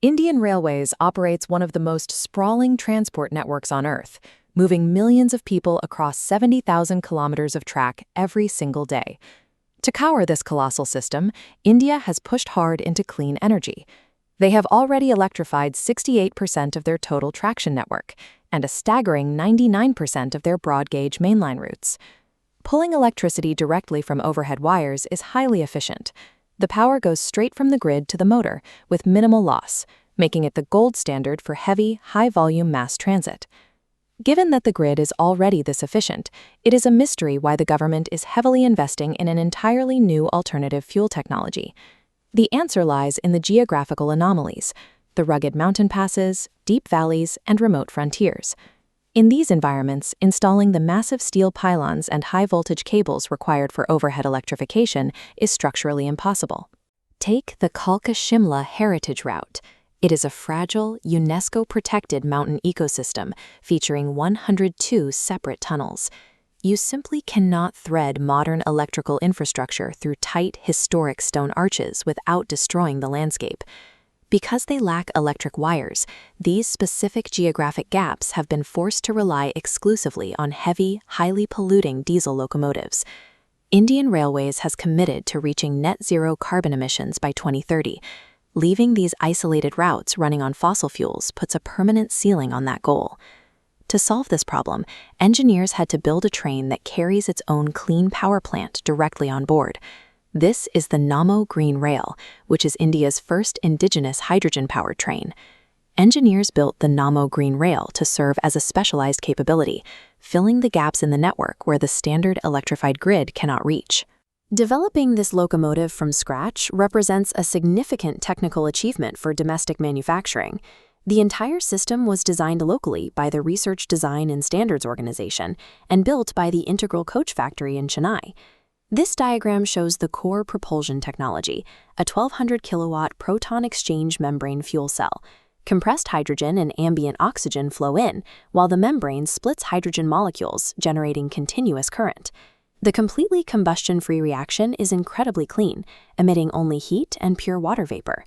Indian Railways operates one of the most sprawling transport networks on Earth, moving millions of people across 70,000 kilometers of track every single day. To cower this colossal system, India has pushed hard into clean energy. They have already electrified 68% of their total traction network and a staggering 99% of their broad-gauge mainline routes. Pulling electricity directly from overhead wires is highly efficient. The power goes straight from the grid to the motor with minimal loss, making it the gold standard for heavy, high-volume mass transit. Given that the grid is already this efficient, it is a mystery why the government is heavily investing in an entirely new alternative fuel technology. The answer lies in the geographical anomalies, the rugged mountain passes, deep valleys, and remote frontiers. In these environments, installing the massive steel pylons and high-voltage cables required for overhead electrification is structurally impossible. Take the Kalka-Shimla heritage route. It is a fragile, UNESCO-protected mountain ecosystem featuring 102 separate tunnels. You simply cannot thread modern electrical infrastructure through tight, historic stone arches without destroying the landscape. Because they lack electric wires, these specific geographic gaps have been forced to rely exclusively on heavy, highly polluting diesel locomotives. Indian Railways has committed to reaching net zero carbon emissions by 2030. Leaving these isolated routes running on fossil fuels puts a permanent ceiling on that goal. To solve this problem, engineers had to build a train that carries its own clean power plant directly on board. This is the Namo Green Rail, which is India's first indigenous hydrogen-powered train. Engineers built the Namo Green Rail to serve as a specialized capability, filling the gaps in the network where the standard electrified grid cannot reach. Developing this locomotive from scratch represents a significant technical achievement for domestic manufacturing. The entire system was designed locally by the Research Design and Standards Organization and built by the Integral Coach Factory in Chennai. This diagram shows the core propulsion technology, a 1,200 kilowatt proton exchange membrane fuel cell. Compressed hydrogen and ambient oxygen flow in, while the membrane splits hydrogen molecules, generating continuous current. The completely combustion-free reaction is incredibly clean, emitting only heat and pure water vapor.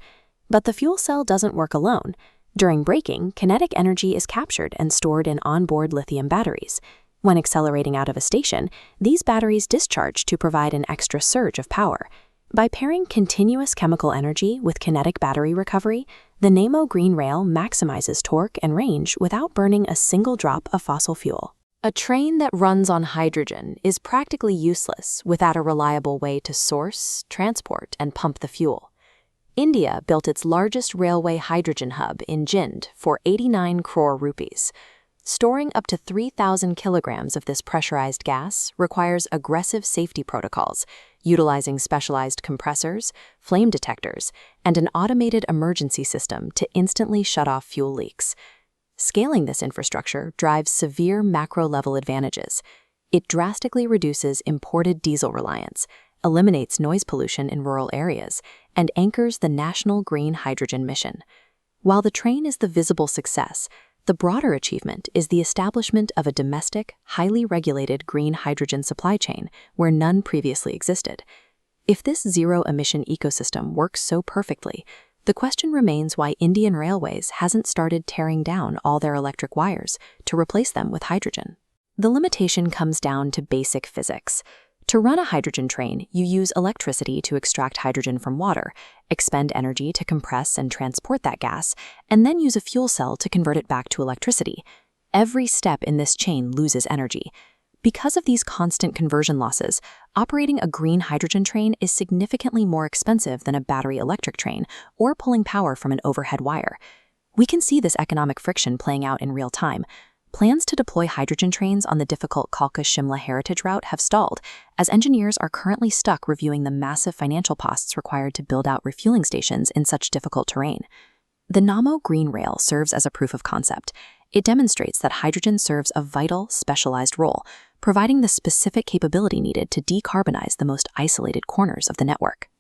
But the fuel cell doesn't work alone. During braking, kinetic energy is captured and stored in onboard lithium batteries. When accelerating out of a station, these batteries discharge to provide an extra surge of power. By pairing continuous chemical energy with kinetic battery recovery, the Namo Green Rail maximizes torque and range without burning a single drop of fossil fuel. A train that runs on hydrogen is practically useless without a reliable way to source, transport, and pump the fuel. India built its largest railway hydrogen hub in Jind for 89 crore rupees. Storing up to 3,000 kilograms of this pressurized gas requires aggressive safety protocols, utilizing specialized compressors, flame detectors, and an automated emergency system to instantly shut off fuel leaks. Scaling this infrastructure drives severe macro-level advantages. It drastically reduces imported diesel reliance, eliminates noise pollution in rural areas, and anchors the national green hydrogen mission. While the train is the visible success, the broader achievement is the establishment of a domestic, highly regulated green hydrogen supply chain where none previously existed. If this zero-emission ecosystem works so perfectly, the question remains why Indian Railways hasn't started tearing down all their electric wires to replace them with hydrogen. The limitation comes down to basic physics. To run a hydrogen train, you use electricity to extract hydrogen from water, expend energy to compress and transport that gas, and then use a fuel cell to convert it back to electricity. Every step in this chain loses energy. Because of these constant conversion losses, operating a green hydrogen train is significantly more expensive than a battery electric train or pulling power from an overhead wire. We can see this economic friction playing out in real time. Plans to deploy hydrogen trains on the difficult Kalka-Shimla heritage route have stalled, as engineers are currently stuck reviewing the massive financial costs required to build out refueling stations in such difficult terrain. The Namo Green Rail serves as a proof of concept. It demonstrates that hydrogen serves a vital, specialized role, providing the specific capability needed to decarbonize the most isolated corners of the network.